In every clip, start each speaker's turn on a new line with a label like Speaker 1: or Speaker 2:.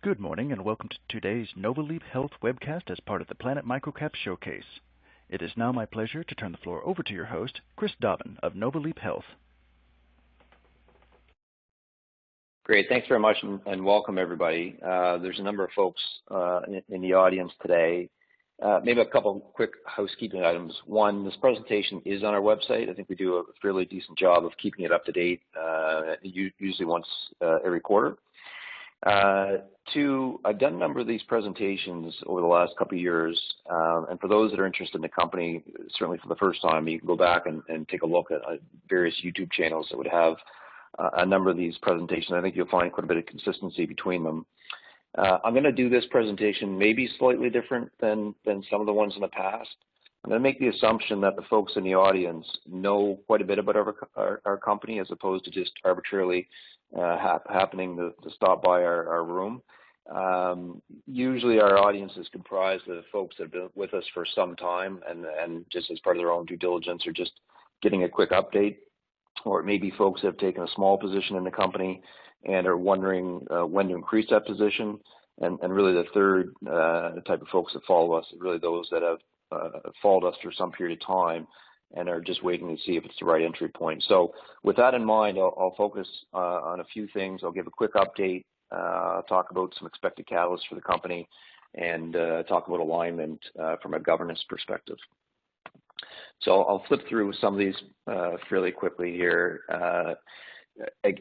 Speaker 1: Good morning and welcome to today's Nova Leap Health webcast as part of the Planet MicroCap Showcase. It is now my pleasure to turn the floor over to your host, Chris Dobbin of Nova Leap Health.
Speaker 2: Great, thanks very much and welcome everybody. There's a number of folks in the audience today. Maybe a couple quick housekeeping items. One, this presentation is on our website. I think we do a fairly decent job of keeping it up to date, usually once every quarter. Two, I've done a number of these presentations over the last couple of years, and for those that are interested in the company, certainly for the first time, you can go back and take a look at various YouTube channels that would have a number of these presentations. I think you'll find quite a bit of consistency between them. I'm going to do this presentation maybe slightly different than some of the ones in the past. I'm going to make the assumption that the folks in the audience know quite a bit about our company as opposed to just arbitrarily happening to stop by our room. Usually our audience is comprised of folks that have been with us for some time and just as part of their own due diligence or just getting a quick update, or maybe folks that have taken a small position in the company and are wondering when to increase that position. And really the third type of folks that follow us are really those that have followed us for some period of time and are just waiting to see if it's the right entry point. So with that in mind, I'll focus on a few things. I'll give a quick update, talk about some expected catalysts for the company, and talk about alignment from a governance perspective. So I'll flip through some of these fairly quickly here.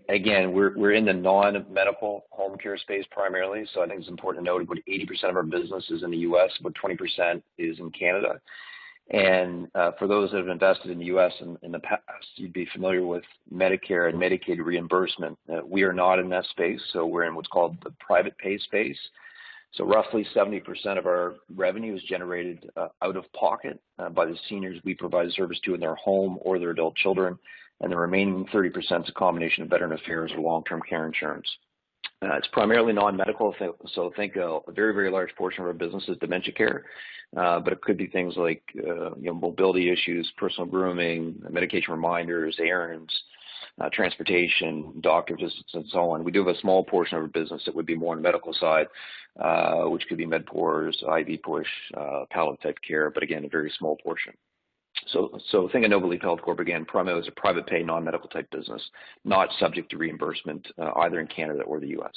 Speaker 2: Again, we're in the non-medical home care space primarily, so I think it's important to note about 80% of our business is in the U.S., about 20% is in Canada. And for those that have invested in the U.S. in the past, you'd be familiar with Medicare and Medicaid reimbursement. We are not in that space, so we're in what's called the private pay space. So roughly 70% of our revenue is generated out of pocket by the seniors we provide service to in their home or their adult children, and the remaining 30% is a combination of Veteran Affairs or long-term care insurance. It's primarily non-medical, so think a very, very large portion of our business is dementia care, but it could be things like mobility issues, personal grooming, medication reminders, errands, transportation, doctor visits, and so on. We do have a small portion of our business that would be more on the medical side, which could be med-pours, IV push, palliative type care, but again, a very small portion. So think of Nova Leap Health Corp, again, primarily as a private pay, non-medical type business, not subject to reimbursement either in Canada or the U.S.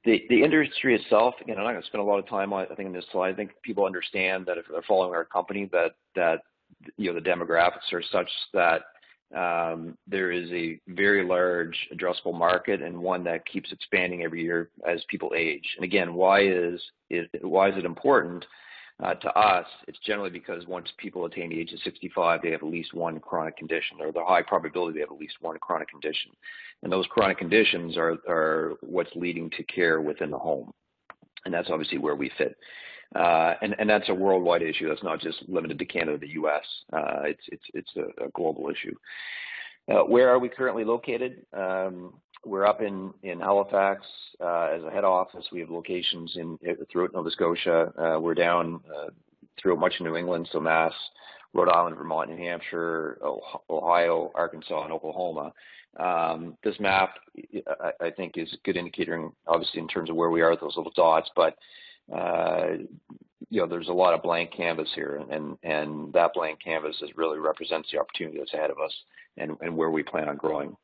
Speaker 2: The industry itself, again, I'm not going to spend a lot of time on, I think, in this slide. I think people understand that if they're following our company, that the demographics are such that there is a very large addressable market and one that keeps expanding every year as people age. And again, why is it important? To us, it's generally because once people attain the age of 65, they have at least one chronic condition, or the high probability they have at least one chronic condition. And those chronic conditions are what's leading to care within the home. And that's obviously where we fit. And that's a worldwide issue. That's not just limited to Canada, the U.S. It's a global issue. Where are we currently located? We're up in Halifax as a head office. We have locations throughout Nova Scotia. We're down throughout much of New England, so Mass, Rhode Island, Vermont, New Hampshire, Ohio, Arkansas, and Oklahoma. This map, I think, is a good indicator, obviously, in terms of where we are with those little dots, but there's a lot of blank canvas here, and that blank canvas really represents the opportunity that's ahead of us and where we plan on growing.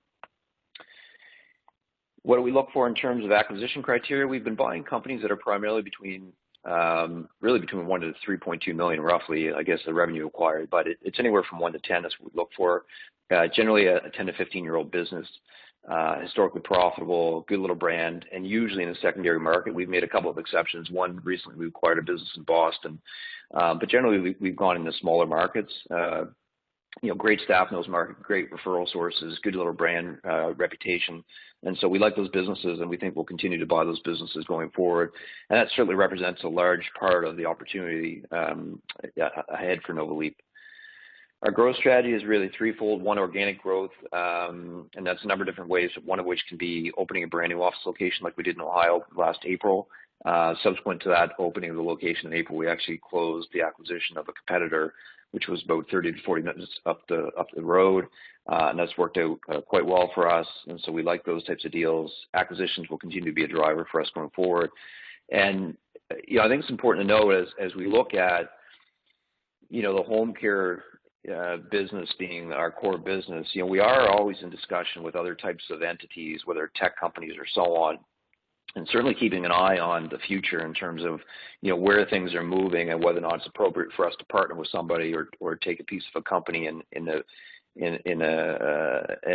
Speaker 2: What do we look for in terms of acquisition criteria? We've been buying companies that are primarily between 1 to 3.2 million, roughly, I guess, the revenue acquired, but it's anywhere from 1 to 10 is what we look for. Generally a 10 to 15-year-old business, historically profitable, good little brand, and usually in the secondary market. We've made a couple of exceptions. One, recently we acquired a business in Boston, but generally we've gone into smaller markets. Great staff in those markets, great referral sources, good little brand reputation. And so we like those businesses, and we think we'll continue to buy those businesses going forward. And that certainly represents a large part of the opportunity ahead for Nova Leap. Our growth strategy is really threefold. One, organic growth, and that's a number of different ways, one of which can be opening a brand new office location like we did in Ohio last April. Subsequent to that opening of the location in April, we actually closed the acquisition of a competitor, which was about 30 to 40 minutes up the road, and that's worked out quite well for us, and so we like those types of deals. Acquisitions will continue to be a driver for us going forward. And I think it's important to note as we look at the home care business being our core business, we are always in discussion with other types of entities, whether tech companies or so on, and certainly keeping an eye on the future in terms of where things are moving and whether or not it's appropriate for us to partner with somebody or take a piece of a company in an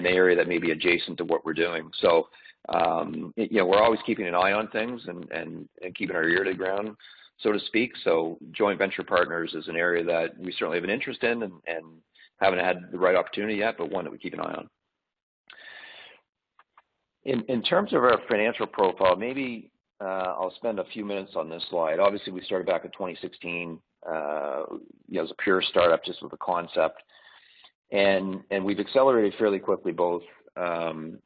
Speaker 2: area that may be adjacent to what we're doing. So we're always keeping an eye on things and keeping our ear to the ground, so to speak. So joint venture partners is an area that we certainly have an interest in and haven't had the right opportunity yet, but one that we keep an eye on. In terms of our financial profile, maybe I'll spend a few minutes on this slide. Obviously, we started back in 2016 as a pure startup, just with a concept, and we've accelerated fairly quickly, both on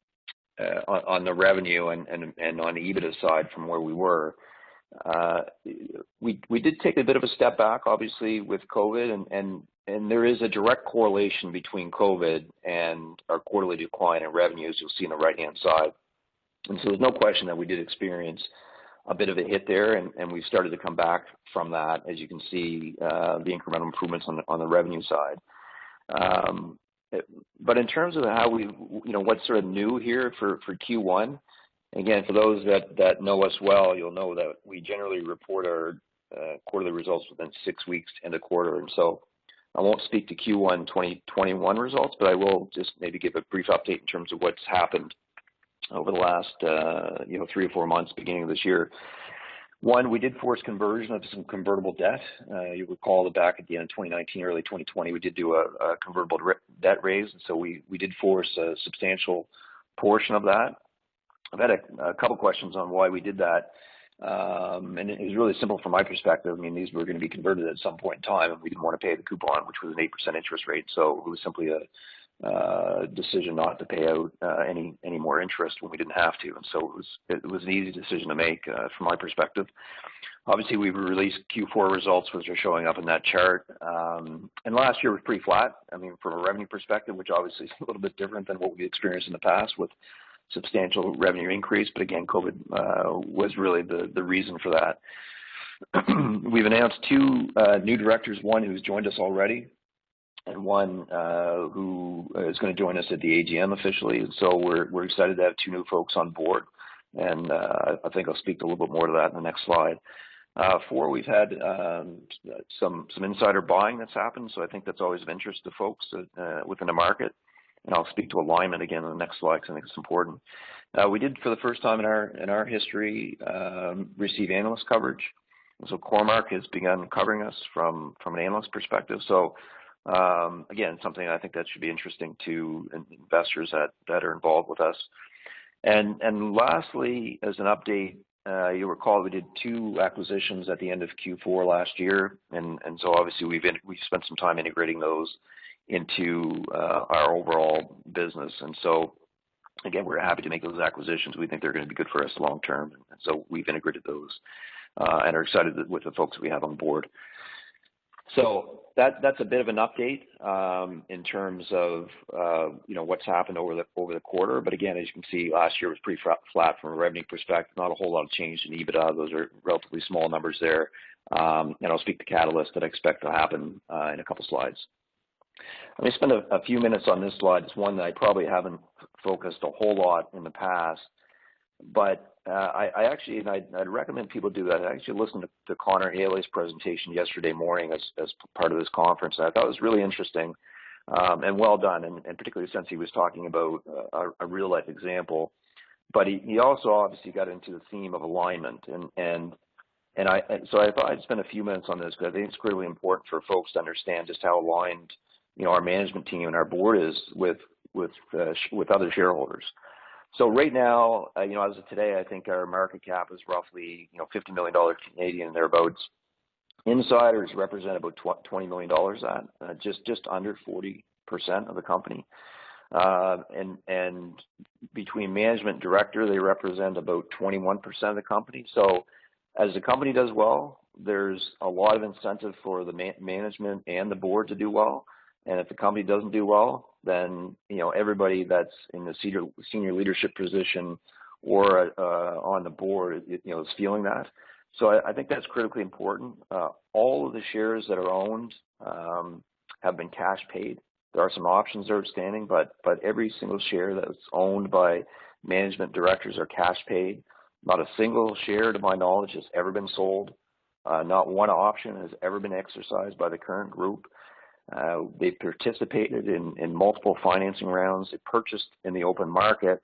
Speaker 2: the revenue and on the EBITDA side from where we were. We did take a bit of a step back, obviously, with COVID, and there is a direct correlation between COVID and our quarterly decline in revenues, you'll see on the right-hand side. And so there's no question that we did experience a bit of a hit there, and we've started to come back from that, as you can see, the incremental improvements on the revenue side. But in terms of how what's sort of new here for Q1, again, for those that know us well, you'll know that we generally report our quarterly results within 6 weeks to end of quarter. And so I won't speak to Q1 2021 results, but I will just maybe give a brief update in terms of what's happened over the last 3 or 4 months, beginning of this year. One, we did force conversion of some convertible debt. You recall that back at the end of 2019, early 2020, we did do a convertible debt raise, and so we did force a substantial portion of that. I've had a couple questions on why we did that. And it was really simple from my perspective. I mean, these were going to be converted at some point in time, and we didn't want to pay the coupon, which was an 8% interest rate. So it was simply a decision not to pay out any more interest when we didn't have to. And so it was an easy decision to make from my perspective. Obviously, we released Q4 results, which are showing up in that chart. And last year was pretty flat. I mean, from a revenue perspective, which obviously is a little bit different than what we experienced in the past with substantial revenue increase, but again, COVID was really the reason for that. We've announced 2 new directors, one who's joined us already, and one who is going to join us at the AGM officially. And so we're excited to have 2 new folks on board, and I think I'll speak a little bit more to that in the next slide. 4, we've had some insider buying that's happened, so I think that's always of interest to folks within the market. And I'll speak to alignment again in the next slide because I think it's important. We did, for the first time in our history, receive analyst coverage. And so Cormark has begun covering us from an analyst perspective. So again, something I think that should be interesting to investors that are involved with us. And lastly, as an update, you recall we did 2 acquisitions at the end of Q4 last year, and so obviously we've spent some time integrating those into our overall business. And so again, we're happy to make those acquisitions. We think they're going to be good for us long term, and so we've integrated those and are excited with the folks we have on board. So that's a bit of an update in terms of what's happened over the quarter. But again, as you can see, last year was pretty flat from a revenue perspective. Not a whole lot of change in EBITDA. Those are relatively small numbers there. And I'll speak to catalysts that I expect to happen in a couple slides. Let me spend a few minutes on this slide. It's one that I probably haven't focused a whole lot in the past, but I'd recommend people do that. I actually listened to Connor Haley's presentation yesterday morning as part of this conference, and I thought it was really interesting and well done, and particularly since he was talking about a real-life example. But he also obviously got into the theme of alignment, and so I thought I'd spend a few minutes on this because I think it's critically important for folks to understand just how aligned our management team and our board is with other shareholders. So right now, as of today, I think our market cap is roughly $50 million Canadian, thereabouts. Insiders represent about $20 million, just under 40% of the company. And between management and director, they represent about 21% of the company. So as the company does well, there's a lot of incentive for the management and the board to do well. And if the company doesn't do well, then, everybody that's in the senior leadership position or on the board, is feeling that. So I think that's critically important. All of the shares that are owned have been cash paid. There are some options outstanding, but every single share that's owned by management directors are cash paid. Not a single share, to my knowledge, has ever been sold. Not one option has ever been exercised by the current group. They participated in multiple financing rounds. They purchased in the open market.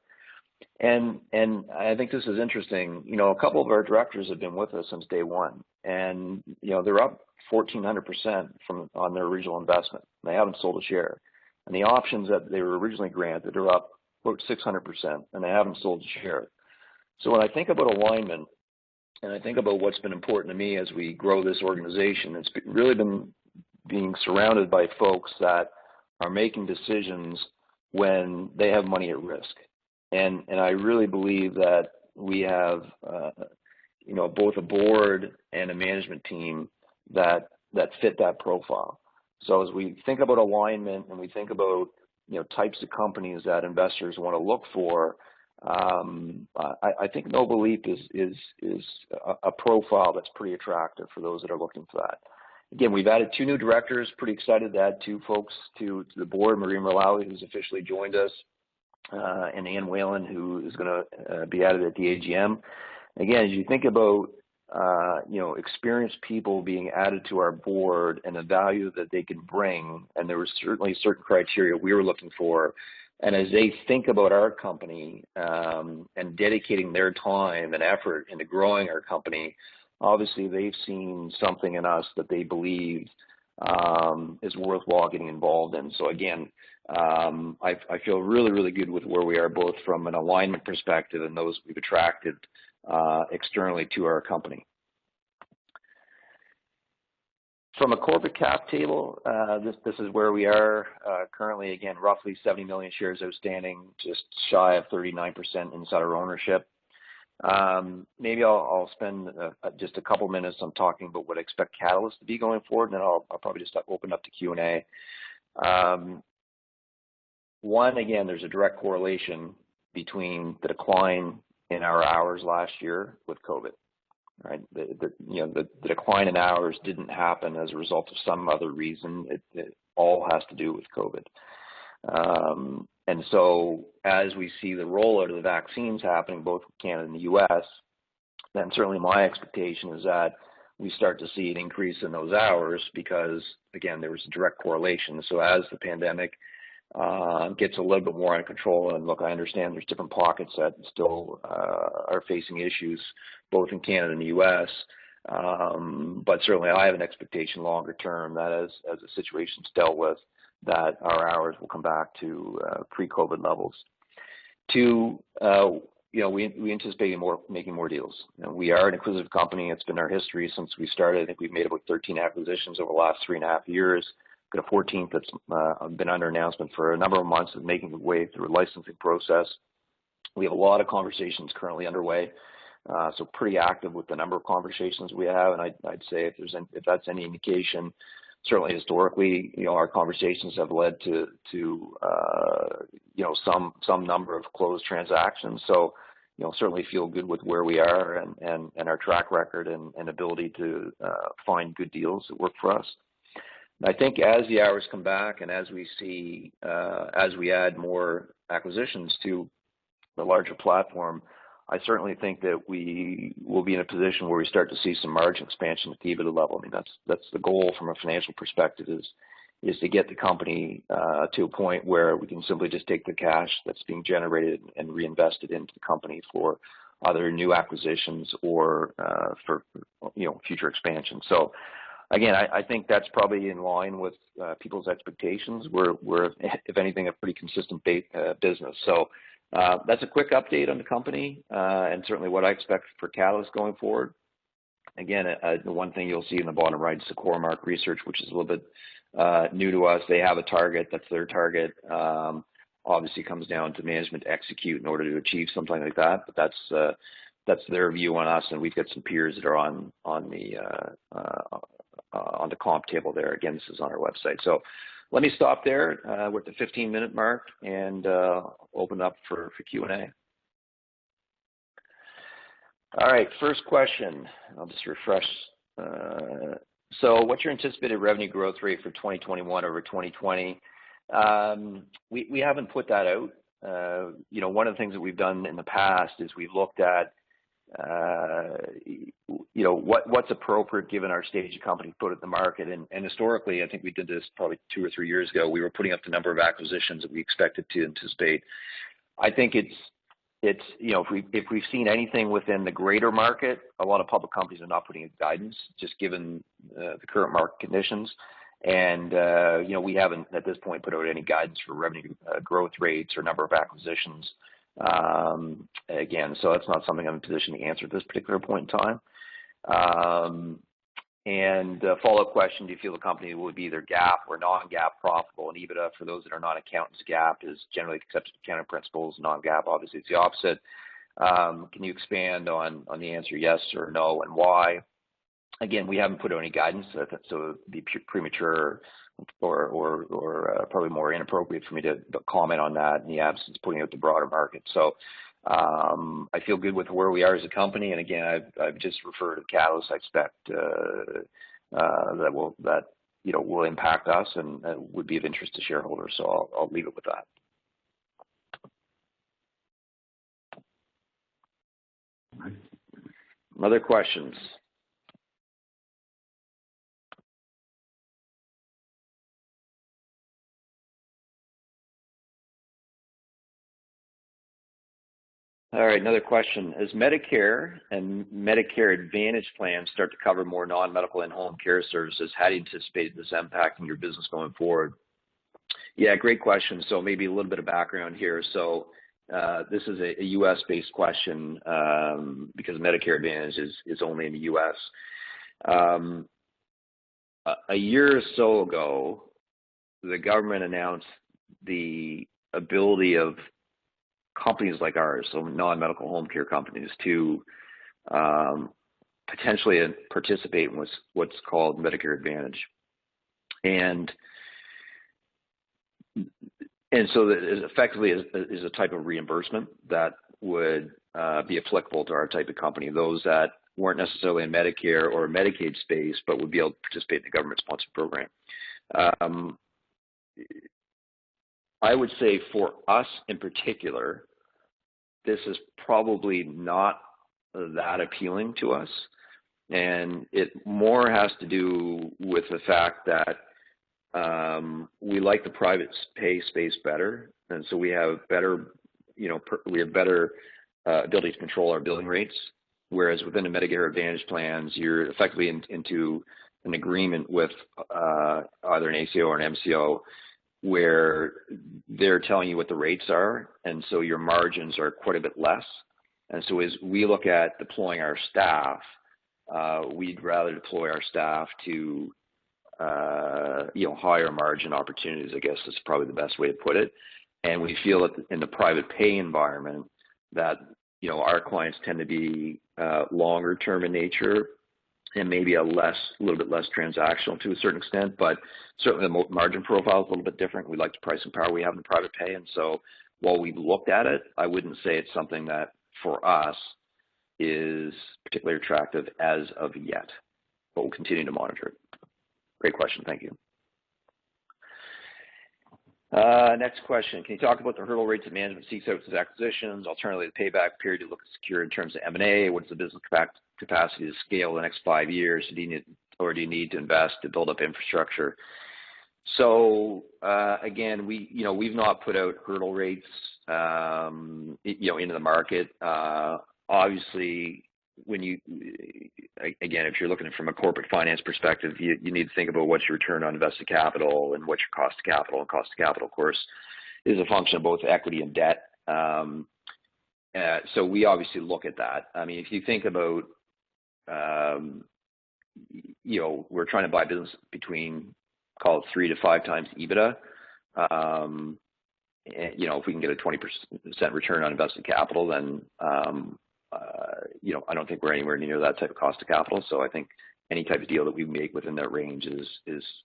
Speaker 2: And I think this is interesting. A couple of our directors have been with us since day one, and they're up 1,400% on their original investment. They haven't sold a share, and the options that they were originally granted are up about 600%, and they haven't sold a share. So when I think about alignment, and I think about what's been important to me as we grow this organization, it's really been being surrounded by folks that are making decisions when they have money at risk. And I really believe that we have, both a board and a management team that fit that profile. So as we think about alignment and we think about, types of companies that investors want to look for, I think Nova Leap is a profile that's pretty attractive for those that are looking for that. Again, we've added 2 new directors. Pretty excited to add 2 folks to the board. Marie Merlawi, who's officially joined us, and Ann Whalen, who is going to be added at the AGM. Again, as you think about, experienced people being added to our board and the value that they can bring, and there was certainly certain criteria we were looking for. And as they think about our company and dedicating their time and effort into growing our company, obviously they've seen something in us that they believe is worthwhile getting involved in. So again, I feel really, really good with where we are, both from an alignment perspective and those we've attracted externally to our company. From a corporate cap table, this is where we are currently. Again, roughly 70 million shares outstanding, just shy of 39% insider ownership. Maybe I'll spend just a couple minutes on talking about what I expect catalysts to be going forward, and then I'll probably just open up to Q&A. One, again, there's a direct correlation between the decline in our hours last year with COVID. Right, the decline in hours didn't happen as a result of some other reason. It all has to do with COVID. And so as we see the rollout of the vaccines happening, both in Canada and the U.S., then certainly my expectation is that we start to see an increase in those hours because, again, there was a direct correlation. So as the pandemic gets a little bit more under control, and look, I understand there's different pockets that still are facing issues both in Canada and the U.S., but certainly I have an expectation longer term that as the situation's dealt with, that our hours will come back to pre-COVID levels. 2, we anticipate making more deals. We are an acquisitive company. It's been our history since we started. I think we've made about 13 acquisitions over the last 3.5 years. Got a 14th that's been under announcement for a number of months and making its way through a licensing process. We have a lot of conversations currently underway, so pretty active with the number of conversations we have. And I'd say if that's any indication, certainly historically, our conversations have led to some number of closed transactions. So, certainly feel good with where we are and our track record and ability to find good deals that work for us. I think as the hours come back and as we see, as we add more acquisitions to the larger platform, I certainly think that we will be in a position where we start to see some margin expansion at the EBITDA level. I mean, that's the goal from a financial perspective is to get the company to a point where we can simply just take the cash that's being generated and reinvest it into the company for either new acquisitions or for future expansion. So again, I think that's probably in line with people's expectations. We're, if anything, a pretty consistent business. So that's a quick update on the company and certainly what I expect for catalysts going forward. again, the one thing you'll see in the bottom right is the core market research, which is a little bit new to us. They have a target. That's their target. Obviously, comes down to management to execute in order to achieve something like that. But that's their view on us, and we've got some peers that are on the comp table there. Again, this is on our website. So let me stop there. We're at the 15-minute mark, and open up for Q&A. All right, first question. I'll just refresh. So what's your anticipated revenue growth rate for 2021 over 2020? We haven't put that out. One of the things that we've done in the past is we've looked at, what's appropriate given our stage of company put at the market. And historically, I think we did this probably 2 or 3 years ago, we were putting up the number of acquisitions that we expected to anticipate. I think it's if we've seen anything within the greater market, a lot of public companies are not putting in guidance, just given the current market conditions. And, we haven't at this point put out any guidance for revenue growth rates or number of acquisitions. Again, so that's not something I'm in a position to answer at this particular point in time. And follow-up question, do you feel the company will be either GAAP or non-GAAP profitable? And EBITDA, for those that are not accountants, GAAP is generally accepted accounting principles. Non-GAAP, obviously, it's the opposite. Can you expand on the answer yes or no and why? Again, we haven't put out any guidance, so it would be premature or probably more inappropriate for me to comment on that in the absence of putting out the broader market. So I feel good with where we are as a company, and again, I've just referred to catalysts I expect that will impact us and would be of interest to shareholders. So I'll leave it with that. Other questions? All right, another question. As Medicare and Medicare Advantage plans start to cover more non-medical and home care services, how do you anticipate this impacting your business going forward? Yeah, great question. So maybe a little bit of background here. So this is a U.S.-based question because Medicare Advantage is only in the U.S. A year or so ago, the government announced the ability of companies like ours, so non-medical home care companies, to potentially participate in what's called Medicare Advantage. And so that effectively is a type of reimbursement that would be applicable to our type of company, those that weren't necessarily in Medicare or Medicaid space, but would be able to participate in the government-sponsored program. I would say for us in particular, this is probably not that appealing to us. And it more has to do with the fact that we like the private pay space better. And so we have better, ability to control our billing rates. Whereas within the Medicare Advantage plans, you're effectively into an agreement with either an ACO or an MCO, where they're telling you what the rates are, and so your margins are quite a bit less. And so as we look at deploying our staff, we'd rather deploy our staff to higher margin opportunities, I guess is probably the best way to put it. And we feel that in the private pay environment that our clients tend to be longer term in nature, and maybe a little bit less transactional to a certain extent, but certainly the margin profile is a little bit different. We like the pricing power we have in private pay. And so while we've looked at it, I wouldn't say it's something that for us is particularly attractive as of yet, but we'll continue to monitor it. Great question. Thank you. Next question. Can you talk about the hurdle rates that management seeks out as acquisitions, alternatively the payback period to look secure in terms of M&A? What is the business capacity to scale the next 5 years? Do you need to invest to build up infrastructure? So again, we've not put out hurdle rates into the market. Obviously, if you're looking from a corporate finance perspective, you need to think about what's your return on invested capital and what's your cost of capital. And cost of capital, of course, is a function of both equity and debt. So we obviously look at that. I mean, if you think about we're trying to buy business between, call it 3 to 5 times EBITDA. And, if we can get a 20% return on invested capital, then, I don't think we're anywhere near that type of cost of capital. So I think any type of deal that we make within that range is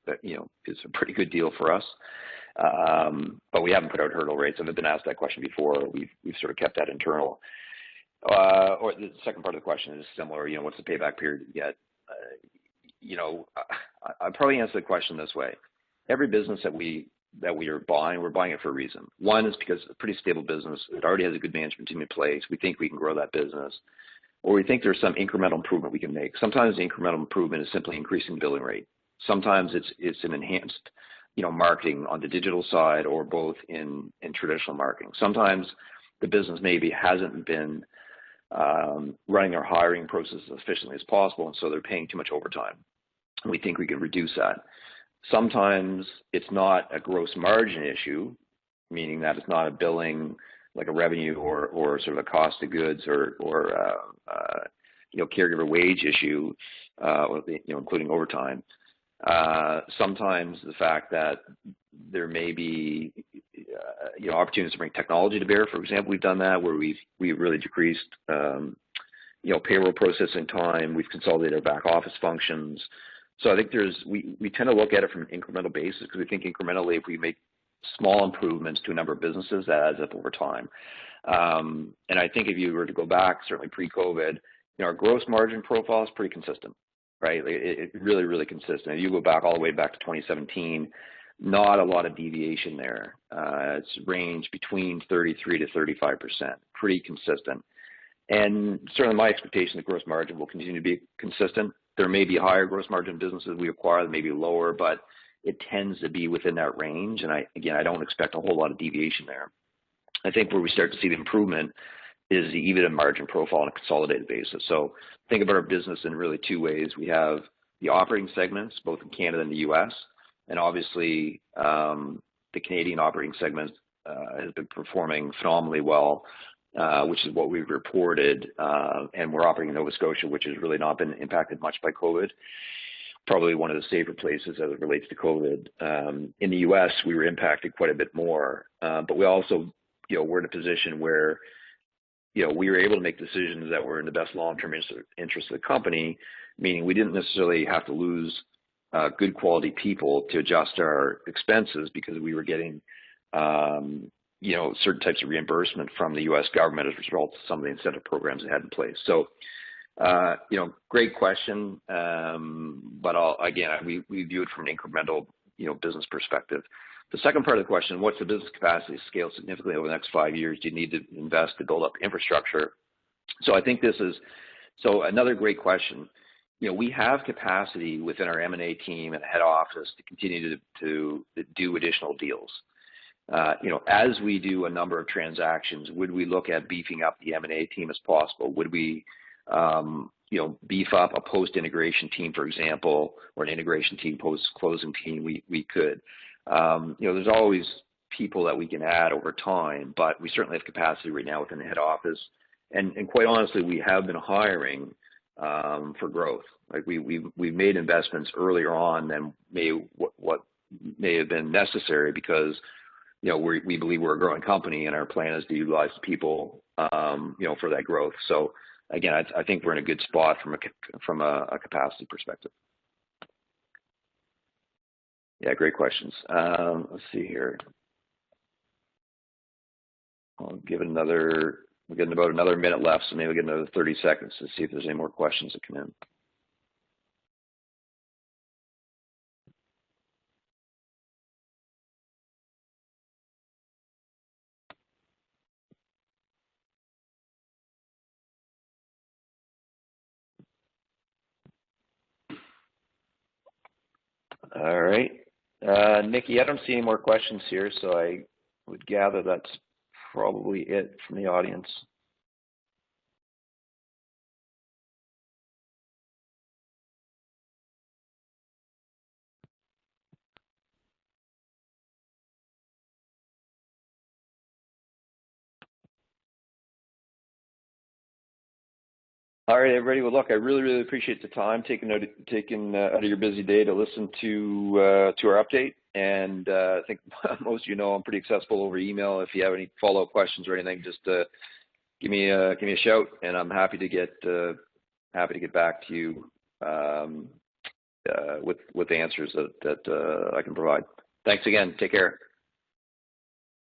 Speaker 2: a pretty good deal for us. But we haven't put out hurdle rates. I've been asked that question before. We've sort of kept that internal. Or the second part of the question is similar. What's the payback period you get? I'd probably answer the question this way. Every business that we are buying, we're buying it for a reason. One is because it's a pretty stable business. It already has a good management team in place. We think we can grow that business. Or we think there's some incremental improvement we can make. Sometimes the incremental improvement is simply increasing the billing rate. Sometimes it's an enhanced, marketing on the digital side, or both in traditional marketing. Sometimes the business maybe hasn't been running their hiring process as efficiently as possible, and so they're paying too much overtime. And we think we can reduce that. Sometimes it's not a gross margin issue, meaning that it's not a billing, like a revenue or sort of a cost of goods or caregiver wage issue, including overtime. Sometimes the fact that there may be opportunities to bring technology to bear. For example, we've done that where we've really decreased payroll processing time. We've consolidated our back office functions. So I think we tend to look at it from an incremental basis, because we think incrementally, if we make small improvements to a number of businesses, that adds up over time. And I think if you were to go back, certainly pre-COVID, our gross margin profile is pretty consistent, right? It's really, really consistent. If you go back all the way back to 2017, not a lot of deviation there. It's ranged between 33 to 35%, pretty consistent. And certainly my expectation that gross margin will continue to be consistent. There may be higher gross margin businesses we acquire that may be lower, but it tends to be within that range. And I don't expect a whole lot of deviation there. I think where we start to see the improvement is the EBITDA margin profile on a consolidated basis. So think about our business in really two ways. We have the operating segments, both in Canada and the U.S., and obviously the Canadian operating segment has been performing phenomenally well, which is what we've reported. And we're operating in Nova Scotia, which has really not been impacted much by COVID. Probably one of the safer places as it relates to COVID. In the U.S., we were impacted quite a bit more, but we also, we're in a position where, we were able to make decisions that were in the best long-term interest of the company, meaning we didn't necessarily have to lose good quality people to adjust our expenses, because we were getting, certain types of reimbursement from the U.S. government as a result of some of the incentive programs they had in place. So, great question. But we view it from an incremental, business perspective. The second part of the question, what's the business capacity to scale significantly over the next 5 years? Do you need to invest to build up infrastructure? So I think this is another great question. We have capacity within our M&A team and head office to continue to do additional deals. As we do a number of transactions, would we look at beefing up the M&A team as possible? Would we, beef up a post-integration team, for example, or an integration team, post-closing team? We could. There's always people that we can add over time, but we certainly have capacity right now within the head office. And quite honestly, we have been hiring for growth. Like we've made investments earlier on than what may have been necessary, because we believe we're a growing company, and our plan is to utilize people for that growth. So again, I think we're in a good spot from a capacity perspective. Yeah, great questions. Let's see here. I'll give it we're getting about another minute left, so maybe we'll get another 30 seconds to see if there's any more questions that come in. All right. Nikki, I don't see any more questions here, so I would gather that's probably it from the audience. All right, everybody. Well, look, I really appreciate the time taken out of your busy day to listen to our update. And I think most of you know I'm pretty accessible over email. If you have any follow-up questions or anything, just give me a shout, and I'm happy to get back to you with answers that I can provide. Thanks again. Take care.